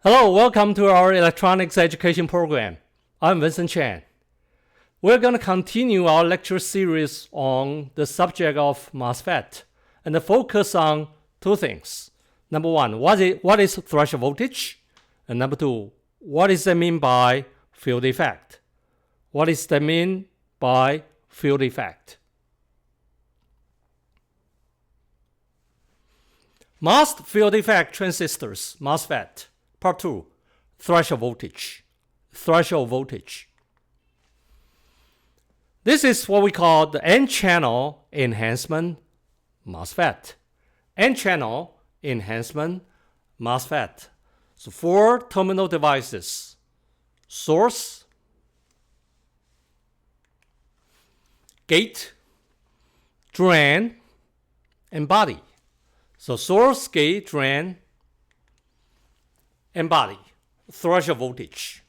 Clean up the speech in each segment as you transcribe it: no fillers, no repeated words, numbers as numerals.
Hello, welcome to our electronics education program. I'm Vincent Chang. We're going to continue our lecture series on the subject of MOSFET and focus on two things. Number one, what is threshold voltage? And number two, what does that mean by field effect? What does that mean by field effect? MOS field effect transistors, MOSFET. Part 2, threshold voltage. Threshold voltage. This is what we call the N-channel enhancement MOSFET. N-channel enhancement MOSFET. So 4 terminal devices: source, gate, drain, and body. So source, gate, drain, and body, threshold voltage.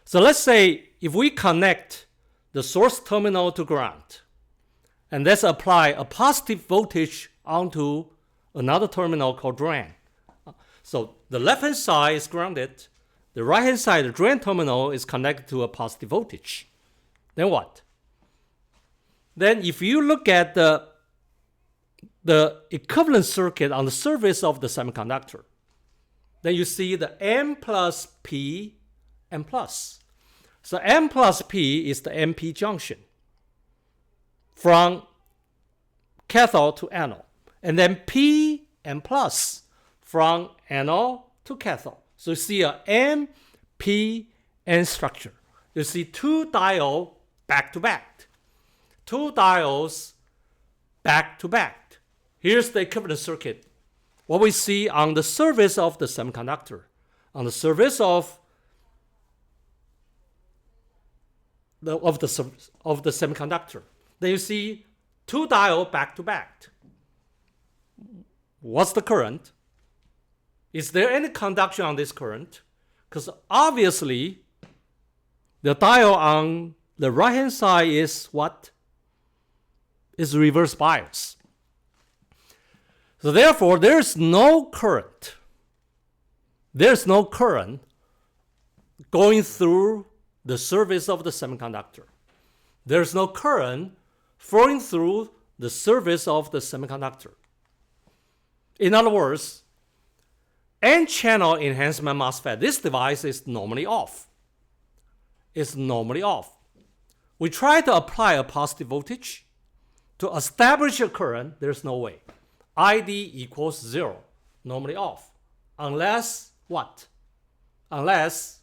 So let's say if we connect the source terminal to ground, and let's apply a positive voltage onto another terminal called drain. So the left-hand side is grounded, the right-hand side, the drain terminal, is connected to a positive voltage. Then what? Then if you look at the equivalent circuit on the surface of the semiconductor, then you see the N plus P and plus. So N plus P is the NP junction from cathode to anode. And then P and plus from anode to cathode. So you see a N, P, N structure. You see two diodes back to back. Two diodes back to back. Here's the equivalent circuit. What we see on the surface of the semiconductor, on the surface of the semiconductor, then you see two diodes back to back. What's the current? Is there any conduction on this current? Because obviously, the diode on the right-hand side is what? Is reverse bias. So therefore, there's no current. There's no current going through the surface of the semiconductor. There's no current flowing through the surface of the semiconductor. In other words, N-channel enhancement MOSFET, this device is normally off. It's normally off. We try to apply a positive voltage to establish a current. There's no way. ID equals 0, normally off. Unless what? Unless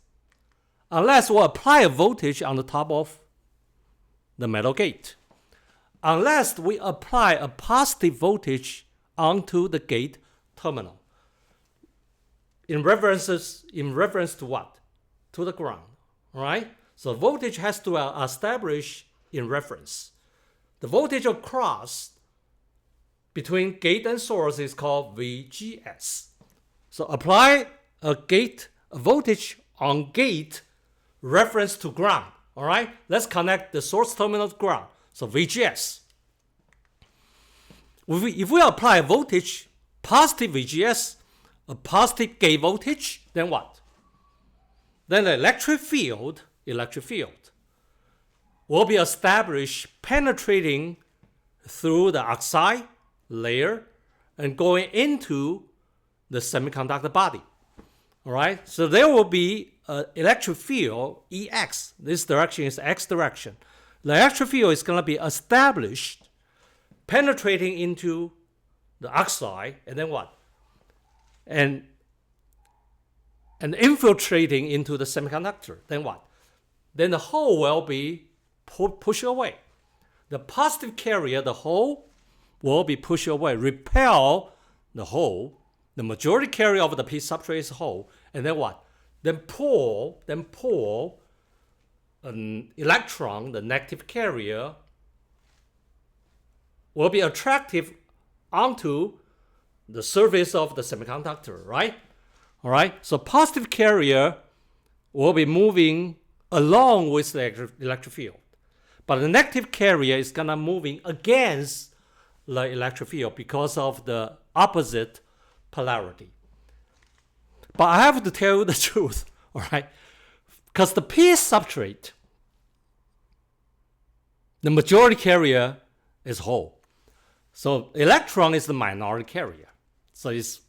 we apply a voltage on the top of the metal gate. Unless we apply a positive voltage onto the gate terminal. In reference to what? To the ground. All right? So voltage has to establish in reference. The voltage across between gate and source is called VGS. So apply a voltage on gate reference to ground. All right? Let's connect the source terminal to ground. So VGS. If we apply a voltage, positive VGS, a positive gate voltage, then what? Then the electric field will be established penetrating through the oxide layer and going into the semiconductor body. All right? So there will be an electric field, EX. This direction is X direction. The electric field is going to be established, penetrating into the oxide, and then what? And infiltrating into the semiconductor. Then what? Then the hole will be pushed away. The positive carrier, the hole, will be pushed away, repel the hole. The majority carrier of the P substrate is hole. And then what? Then pull an electron, the negative carrier, will be attractive onto the surface of the semiconductor, right? All right? So positive carrier will be moving along with the electric field. But the negative carrier is going to moving against the electric field because of the opposite polarity. But I have to tell you the truth, all right? Because the P substrate, the majority carrier is whole. So electron is the minority carrier. So it's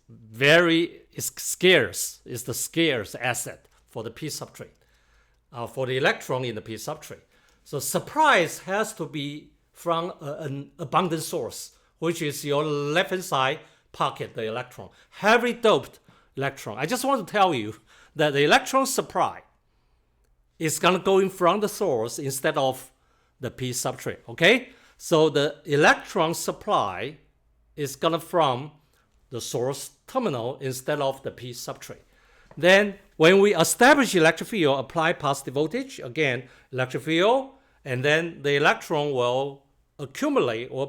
scarce. It's the scarce asset for the P substrate, for the electron in the P substrate. So supply has to be from an abundant source, which is your left-hand side pocket, the electron, heavily doped electron. I just want to tell you that the electron supply is going to go in from the source instead of the P substrate, okay? So the electron supply is going to from the source terminal instead of the P substrate. Then when we establish electric field, apply positive voltage, again, electric field, and then the electron will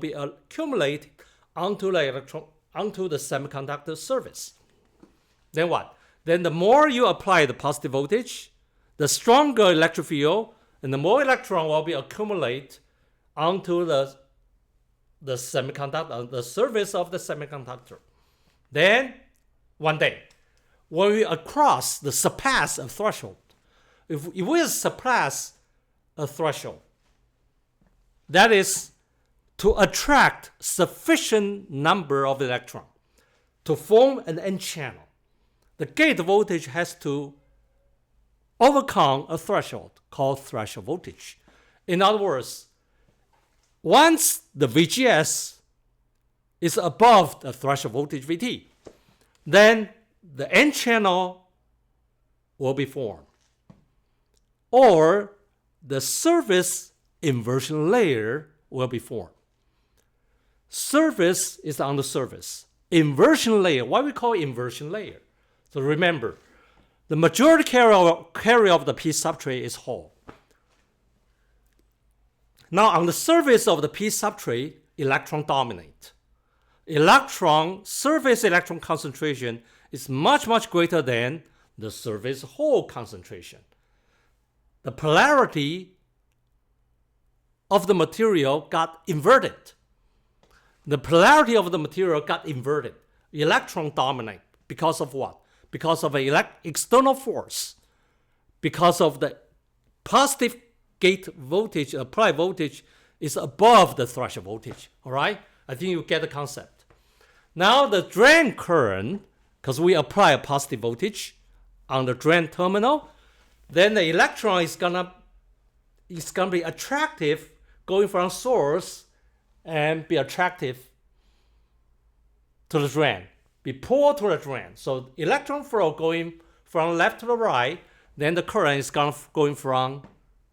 be accumulated onto the semiconductor surface. Then what? Then the more you apply the positive voltage, the stronger electric field, and the more electron will be accumulated onto the semiconductor, the surface of the semiconductor. Then one day, when we surpass a threshold, if we surpass a threshold, that is to attract sufficient number of electrons to form an N channel. The gate voltage has to overcome a threshold called threshold voltage. In other words, once the VGS is above the threshold voltage VT, then the N channel will be formed, or the surface inversion layer will be formed. Surface is on the surface. Inversion layer, why we call inversion layer? So remember, the majority carrier of the P substrate is whole. Now on the surface of the P substrate, electron dominate. Surface electron concentration is much, much greater than the surface hole concentration. The polarity of the material got inverted. Electron dominate because of what? Because of an external force. Because of the positive gate voltage, applied voltage is above the threshold voltage. All right? I think you get the concept. Now the drain current, because we apply a positive voltage on the drain terminal, then the electron is gonna be attractive going from source and be attractive to the drain, be pulled to the drain. So electron flow going from left to the right, then the current is going from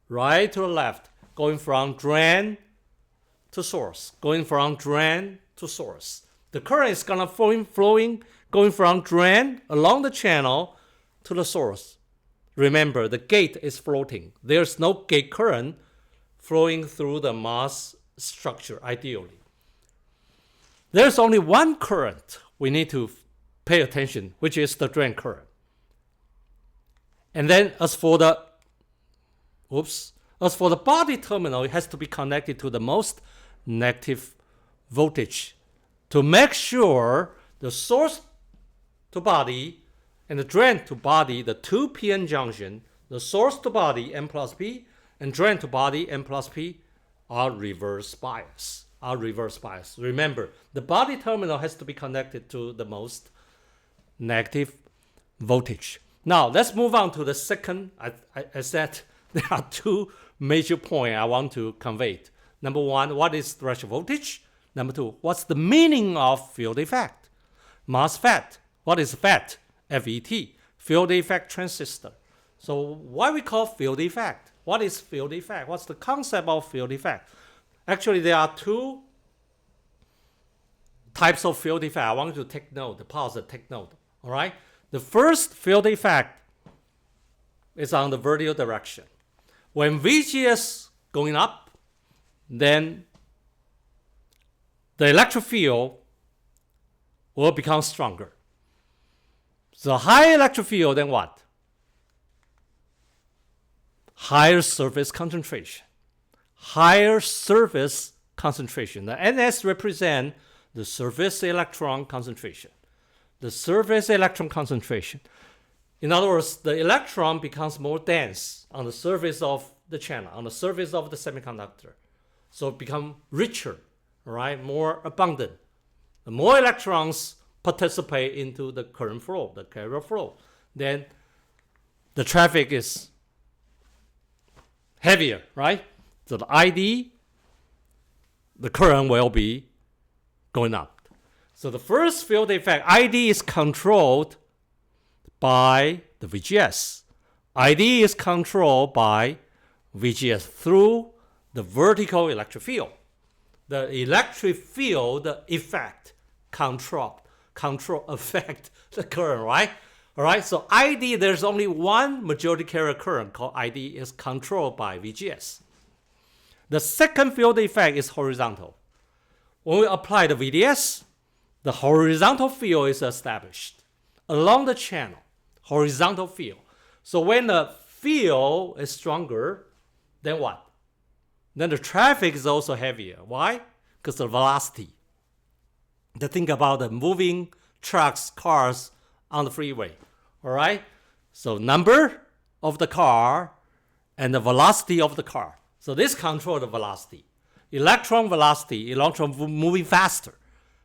right to the left, going from drain to source, going from drain to source. The current is gonna flowing going from drain along the channel to the source. Remember, the gate is floating. There's no gate current flowing through the MOS structure, ideally. There's only one current we need to pay attention, which is the drain current. And then as for the body terminal, it has to be connected to the most negative voltage to make sure the source to body and the drain to body, the two PN junction, the source to body N plus P and drain to body N plus P are reverse bias. Remember, the body terminal has to be connected to the most negative voltage. Now, let's move on to the second. I said there are two major points I want to convey. Number one, what is threshold voltage? Number two, what's the meaning of field effect? MOSFET. What is FET? F-E-T. Field effect transistor. So why we call field effect? What is field effect? What's the concept of field effect? Actually, there are two types of field effect. I want you to take note, pause and take note. All right? The first field effect is on the vertical direction. When VGS going up, then the electric field will become stronger. So higher electric field, then what? Higher surface concentration. Higher surface concentration. The NS represent the surface electron concentration. The surface electron concentration. In other words, the electron becomes more dense on the surface of the channel, on the surface of the semiconductor. So it becomes richer, right? More abundant. The more electrons participate into the current flow, the carrier flow, then the traffic is heavier, right? So the ID, the current will be going up. So the first field effect, ID is controlled by the VGS. ID is controlled by VGS through the vertical electric field. The electric field effect affect the current, right? All right, so ID, there's only one majority carrier current called ID is controlled by VGS. The second field effect is horizontal. When we apply the VDS, the horizontal field is established along the channel, horizontal field. So when the field is stronger, then what? Then the traffic is also heavier. Why? Because the velocity. To think about the moving trucks, cars on the freeway. All right? So number of the car and the velocity of the car. So this controls the velocity. Electron velocity, electron moving faster.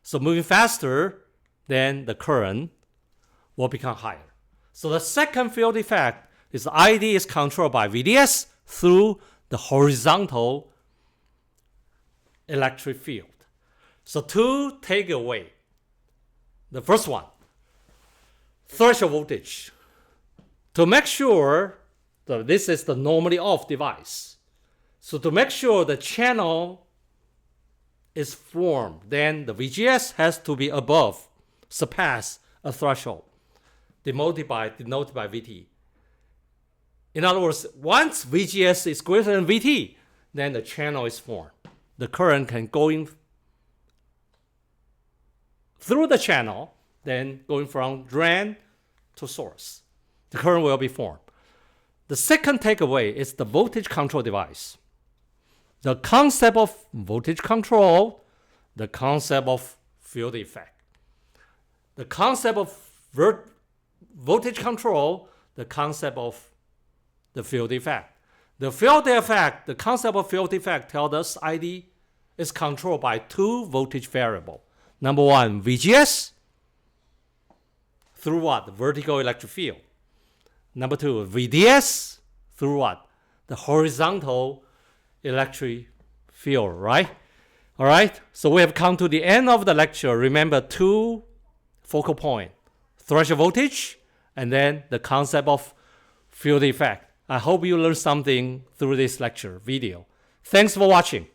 So moving faster, then the current will become higher. So the second field effect is ID is controlled by VDS through the horizontal electric field. So two takeaway. The first one, threshold voltage. To make sure that this is the normally off device. So to make sure the channel is formed, then the VGS has to be above, surpass a threshold, denoted by VT. In other words, once VGS is greater than VT, then the channel is formed. The current can go in through the channel, then going from drain to source. The current will be formed. The second takeaway is the voltage control device. The concept of voltage control, the concept of field effect. The concept of voltage control, the concept of the field effect. The field effect, the concept of field effect tells us ID is controlled by two voltage variables. Number one, VGS, through what? The vertical electric field. Number two, VDS, through what? The horizontal electric field, right? All right, so we have come to the end of the lecture. Remember two focal points, threshold voltage, and then the concept of field effect. I hope you learned something through this lecture video. Thanks for watching.